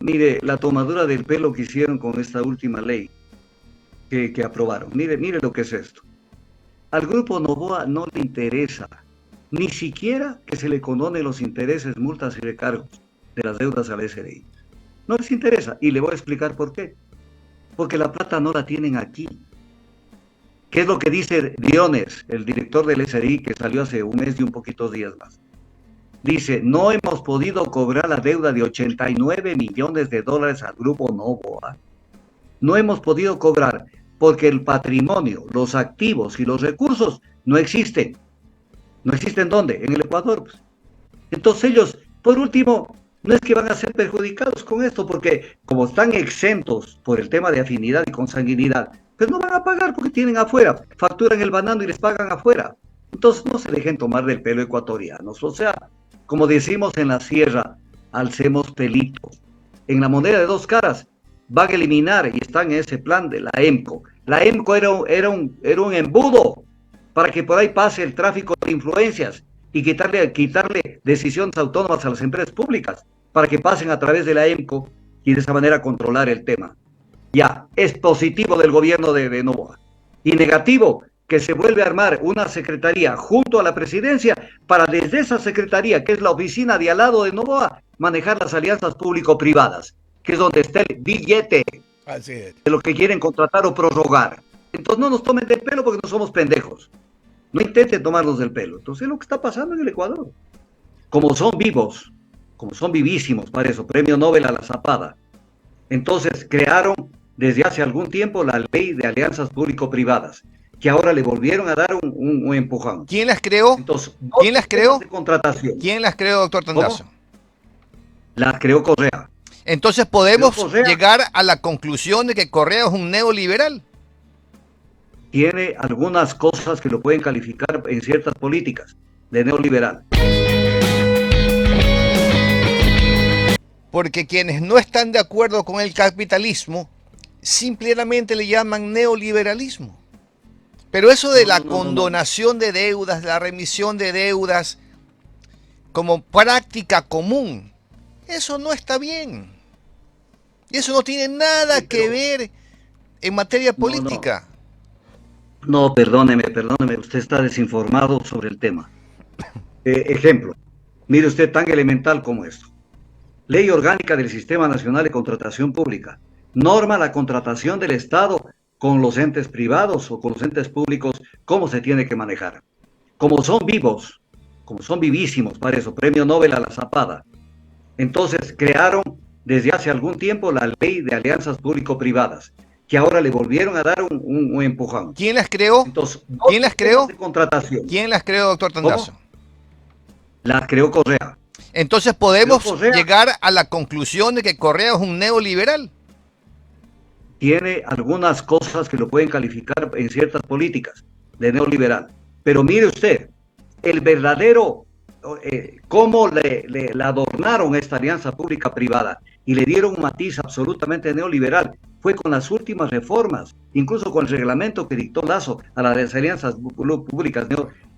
Mire, la tomadura del pelo que hicieron con esta última ley que aprobaron. Mire lo que es esto. Al grupo Novoa no le interesa ni siquiera que se le condonen los intereses, multas y recargos de las deudas al SRI. No les interesa, y le voy a explicar por qué. Porque la plata no la tienen aquí. ¿Qué es lo que dice Diones, el director del SRI, que salió hace un mes y un poquito días más? Dice, no hemos podido cobrar la deuda de 89 millones de dólares al grupo Novoa. No hemos podido cobrar porque el patrimonio, los activos y los recursos no existen. ¿No existen dónde? En el Ecuador. Pues. Entonces ellos, por último, no es que van a ser perjudicados con esto, porque como están exentos por el tema de afinidad y consanguinidad, pues no van a pagar porque tienen afuera, facturan el banano y les pagan afuera. Entonces no se dejen tomar del pelo ecuatorianos. O sea, como decimos en la sierra, alcemos pelitos. En la moneda de dos caras van a eliminar, y están en ese plan de la EMCO. La EMCO era un embudo para que por ahí pase el tráfico de influencias y quitarle decisiones autónomas a las empresas públicas para que pasen a través de la EMCO y de esa manera controlar el tema. Ya, es positivo del gobierno de Novoa. Y negativo, que se vuelve a armar una secretaría junto a la presidencia para desde esa secretaría, que es la oficina de al lado de Novoa, manejar las alianzas público-privadas, que es donde está el billete Así es. de lo que quieren contratar o prorrogar. Entonces no nos tomen del pelo porque no somos pendejos. No intenten tomarnos del pelo. Entonces es lo que está pasando en el Ecuador. Como son vivos, como son vivísimos, para eso, premio Nobel a la Zapada. Entonces crearon desde hace algún tiempo la ley de alianzas público-privadas, que ahora le volvieron a dar un empujón. ¿Quién las creó? Entonces, ¿Quién las creó? de contratación. ¿Quién las creó, doctor Tandazo? ¿Cómo? Las creó Correa. Entonces podemos Correa llegar a la conclusión de que Correa es un neoliberal. tiene algunas cosas que lo pueden calificar en ciertas políticas de neoliberal. Porque quienes no están de acuerdo con el capitalismo simplemente le llaman neoliberalismo. Pero eso de la condonación de deudas, la remisión de deudas como práctica común, eso no está bien. Y eso no tiene nada que ver en materia política. No, perdóneme, usted está desinformado sobre el tema. Ejemplo, mire usted tan elemental como esto. Ley Orgánica del Sistema Nacional de Contratación Pública. Norma la contratación del Estado con los entes privados o con los entes públicos, cómo se tiene que manejar. Como son vivos, como son vivísimos, para eso, premio Nobel a la Zapada. Entonces crearon desde hace algún tiempo la ley de alianzas público-privadas, que ahora le volvieron a dar un empujón. ¿Quién las creó? Entonces, ¿Quién las creó? De contratación. ¿Quién las creó, doctor Tandazo? ¿Cómo? Las creó Correa. Entonces podemos Correa llegar a la conclusión de que Correa es un neoliberal. Tiene algunas cosas que lo pueden calificar en ciertas políticas de neoliberal. Pero mire usted, el verdadero, cómo le adornaron esta alianza pública-privada y le dieron un matiz absolutamente neoliberal, fue con las últimas reformas, incluso con el reglamento que dictó Lazo a las alianzas públicas,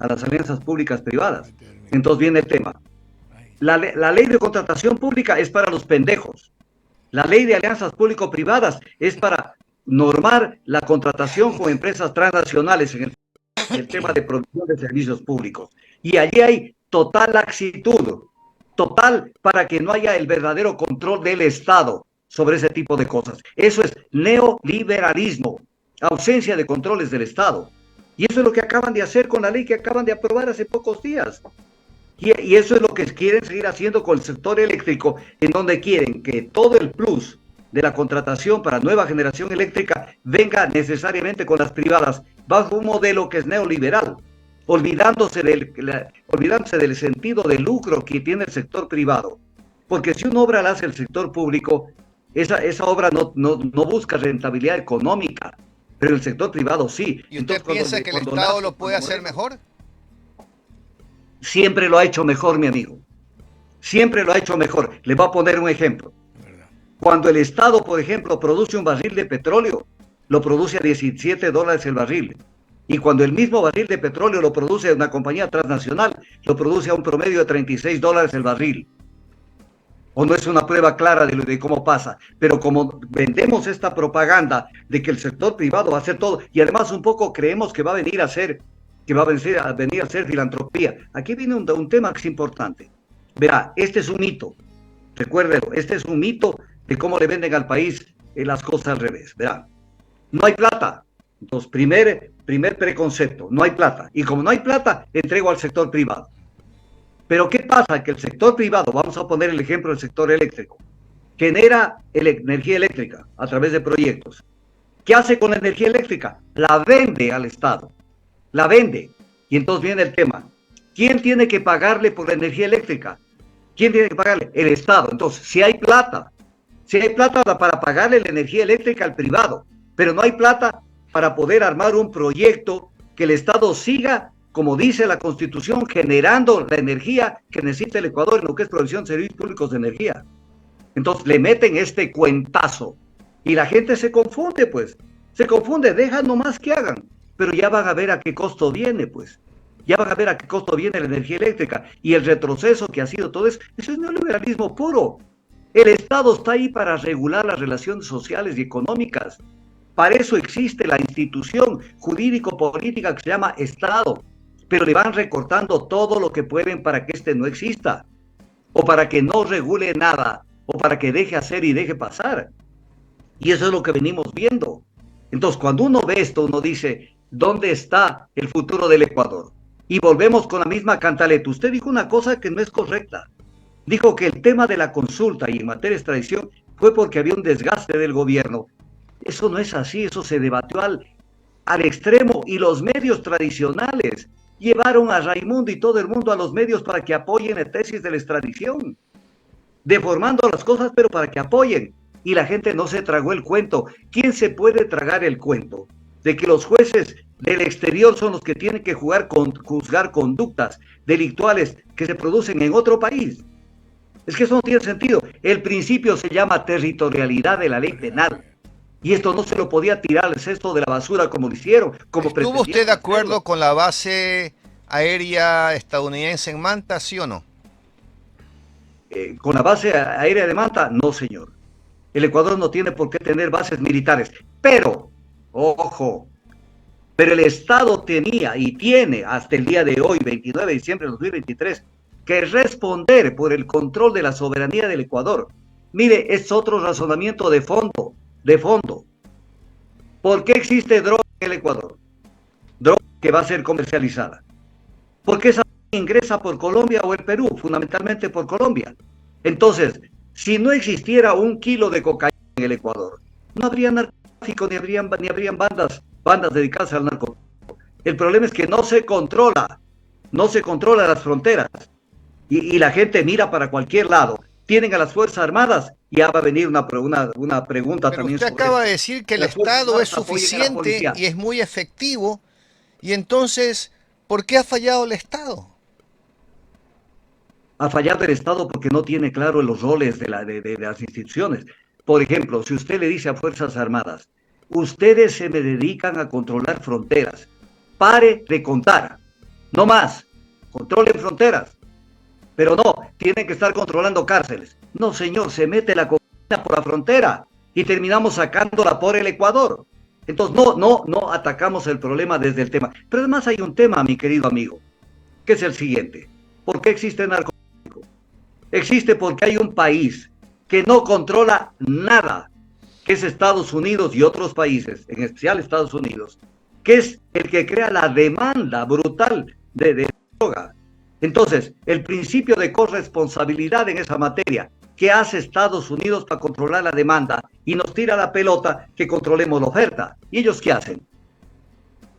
a las alianzas públicas-privadas. Entonces viene el tema. La ley de contratación pública es para los pendejos. La ley de alianzas público-privadas es para normar la contratación con empresas transnacionales en el tema de producción de servicios públicos. Y allí hay total laxitud, total para que no haya el verdadero control del Estado sobre ese tipo de cosas. Eso es neoliberalismo, ausencia de controles del Estado. Y eso es lo que acaban de hacer con la ley que acaban de aprobar hace pocos días. Y eso es lo que quieren seguir haciendo con el sector eléctrico, en donde quieren que todo el plus de la contratación para nueva generación eléctrica venga necesariamente con las privadas, bajo un modelo que es neoliberal, olvidándose del sentido de lucro que tiene el sector privado. Porque si una obra la hace el sector público, esa obra no busca rentabilidad económica, pero el sector privado sí. ¿Y usted piensa que el Estado lo puede hacer mejor? Siempre lo ha hecho mejor, mi amigo. Siempre lo ha hecho mejor. Le voy a poner un ejemplo. Cuando el Estado, por ejemplo, produce un barril de petróleo, lo produce a $17 el barril. Y cuando el mismo barril de petróleo lo produce una compañía transnacional, lo produce a un promedio de $36 el barril. o no es una prueba clara de cómo pasa, pero como vendemos esta propaganda de que el sector privado va a hacer todo, y además un poco creemos que va a venir a hacer, venir a hacer filantropía. Aquí viene un tema que es importante. Verá, este es un mito, recuérdelo, este es un mito de cómo le venden al país las cosas al revés. Verá, no hay plata. Entonces, primer preconcepto, no hay plata. Y como no hay plata, entrego al sector privado. Pero ¿qué pasa? Que el sector privado, vamos a poner el ejemplo del sector eléctrico, genera energía eléctrica a través de proyectos. ¿Qué hace con la energía eléctrica? La vende al Estado, la vende. Y entonces viene el tema. ¿Quién tiene que pagarle por la energía eléctrica? ¿Quién tiene que pagarle? El Estado. Entonces, si hay plata para pagarle la energía eléctrica al privado, pero no hay plata para poder armar un proyecto que el Estado siga, como dice la Constitución, generando la energía que necesita el Ecuador en lo que es provisión de servicios públicos de energía. Entonces le meten este cuentazo y la gente se confunde, pues. Se confunde, dejan nomás que hagan, pero ya van a ver a qué costo viene, pues. Ya van a ver a qué costo viene la energía eléctrica y el retroceso que ha sido todo eso es neoliberalismo puro. El Estado está ahí para regular las relaciones sociales y económicas. Para eso existe la institución jurídico-política que se llama Estado, pero le van recortando todo lo que pueden para que este no exista, o para que no regule nada, o para que deje hacer y deje pasar. Y eso es lo que venimos viendo. Entonces, cuando uno ve esto, uno dice, ¿dónde está el futuro del Ecuador? Y volvemos con la misma cantaleta. Usted dijo una cosa que no es correcta. Dijo que el tema de la consulta y en materia de extradición fue porque había un desgaste del gobierno. Eso no es así, eso se debatió al extremo y los medios tradicionales llevaron a Raimundo y todo el mundo a los medios para que apoyen la tesis de la extradición, deformando las cosas pero para que apoyen. Y la gente no se tragó el cuento. ¿Quién se puede tragar el cuento de que los jueces del exterior son los que tienen que juzgar conductas delictuales que se producen en otro país? Es que eso no tiene sentido. El principio se llama territorialidad de la ley penal. Y esto no se lo podía tirar al cesto de la basura como lo hicieron. ¿Estuvo usted de acuerdo con la base aérea estadounidense en Manta, sí o no? Con la base aérea de Manta, no, señor. El Ecuador no tiene por qué tener bases militares. Pero, ojo, pero el Estado tenía y tiene hasta el día de hoy, 29 de diciembre de 2023, que responder por el control de la soberanía del Ecuador. Mire, es otro razonamiento de fondo. ¿Por qué existe droga en el Ecuador? Droga que va a ser comercializada. ¿Por qué esa ingresa por Colombia o el Perú? Fundamentalmente por Colombia. Entonces, si no existiera 1 kilo de cocaína en el Ecuador, no habría narcotráfico ni habrían bandas dedicadas al narcotráfico. El problema es que no se controla las fronteras y la gente mira para cualquier lado. Tienen a las Fuerzas Armadas, ya va a venir una pregunta pero también. Usted acaba de decir que el Estado es suficiente y es muy efectivo, y entonces, ¿por qué ha fallado el Estado? Ha fallado el Estado porque no tiene claro los roles de las instituciones. Por ejemplo, si usted le dice a Fuerzas Armadas, ustedes se me dedican a controlar fronteras, pare de contar, no más, controlen fronteras. Pero no, tienen que estar controlando cárceles. No, señor, se mete la cocaína por la frontera y terminamos sacándola por el Ecuador. Entonces, no atacamos el problema desde el tema. Pero además hay un tema, mi querido amigo, que es el siguiente. ¿Por qué existe el narcotráfico? Existe porque hay un país que no controla nada, que es Estados Unidos y otros países, en especial Estados Unidos, que es el que crea la demanda brutal de droga. Entonces, el principio de corresponsabilidad en esa materia, ¿qué hace Estados Unidos para controlar la demanda? Y nos tira la pelota que controlemos la oferta. ¿Y ellos qué hacen?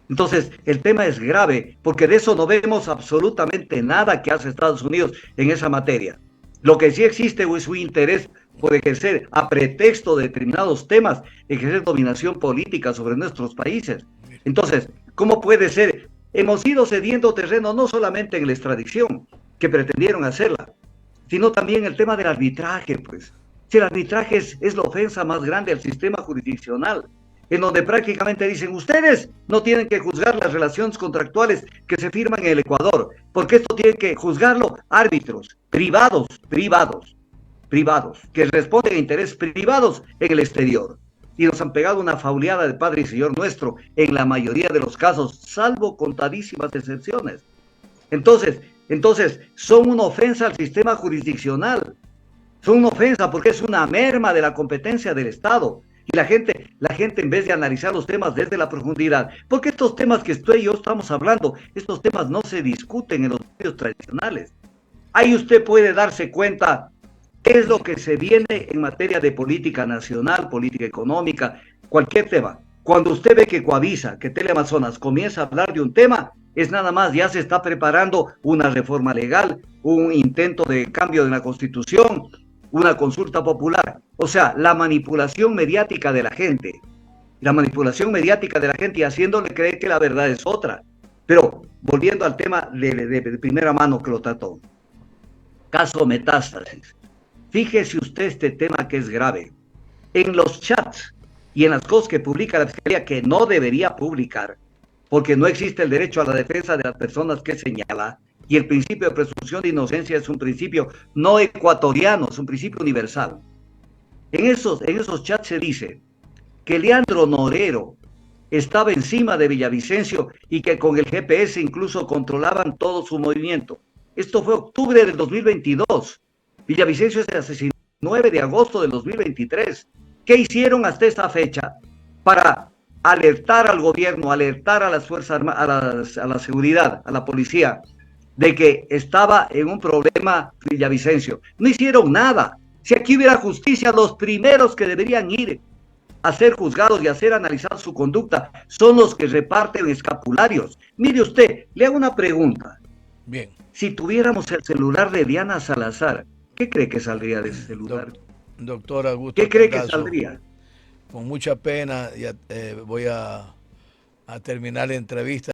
Entonces, el tema es grave, porque de eso no vemos absolutamente nada que hace Estados Unidos en esa materia. Lo que sí existe es su interés por ejercer, a pretexto de determinados temas, ejercer dominación política sobre nuestros países. Entonces, ¿cómo puede ser? Hemos ido cediendo terreno no solamente en la extradición, que pretendieron hacerla, sino también el tema del arbitraje, pues. Si el arbitraje es la ofensa más grande al sistema jurisdiccional, en donde prácticamente dicen, ustedes no tienen que juzgar las relaciones contractuales que se firman en el Ecuador, porque esto tienen que juzgarlo árbitros, privados. privados, que responden a intereses privados en el exterior. Y nos han pegado una fauleada de Padre y Señor nuestro en la mayoría de los casos, salvo contadísimas excepciones. Entonces, son una ofensa al sistema jurisdiccional. Son una ofensa porque es una merma de la competencia del Estado. Y la gente en vez de analizar los temas desde la profundidad, porque estos temas que usted y yo estamos hablando, estos temas no se discuten en los medios tradicionales. Ahí usted puede darse cuenta qué es lo que se viene en materia de política nacional, política económica, cualquier tema. Cuando usted ve que Coavisa, que Teleamazonas comienza a hablar de un tema, es nada más, ya se está preparando una reforma legal, un intento de cambio de la Constitución, una consulta popular. O sea, la manipulación mediática de la gente. La manipulación mediática de la gente y haciéndole creer que la verdad es otra. Pero volviendo al tema de primera mano que lo trató. Caso Metástasis. Fíjese usted este tema que es grave. En los chats y en las cosas que publica la Fiscalía, que no debería publicar, porque no existe el derecho a la defensa de las personas que señala, y el principio de presunción de inocencia es un principio no ecuatoriano, es un principio universal. En esos chats se dice que Leandro Norero estaba encima de Villavicencio y que con el GPS incluso controlaban todo su movimiento. Esto fue octubre del 2022. Villavicencio se asesinó el 9 de agosto del 2023. ¿Qué hicieron hasta esta fecha para alertar al gobierno, alertar a las Fuerzas Armadas, a la seguridad, a la policía, de que estaba en un problema Villavicencio? No hicieron nada. Si aquí hubiera justicia, los primeros que deberían ir a ser juzgados y a ser analizar su conducta son los que reparten escapularios. Mire usted, le hago una pregunta. Bien. Si tuviéramos el celular de Diana Salazar, ¿qué cree que saldría de ese celular? Doctor Augusto, ¿qué cree que saldría? Con mucha pena ya, voy a terminar la entrevista.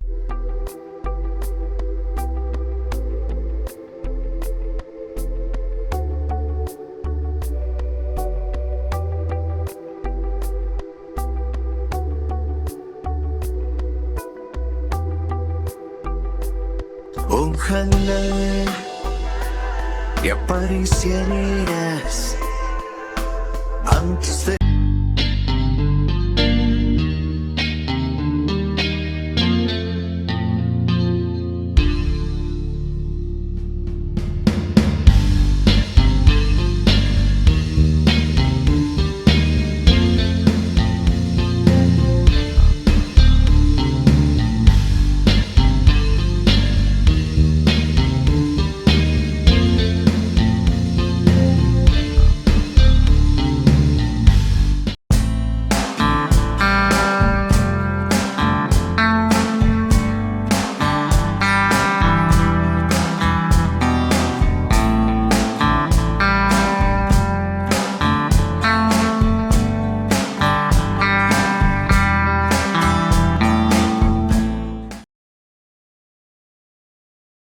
Ojalá que aparecieras antes de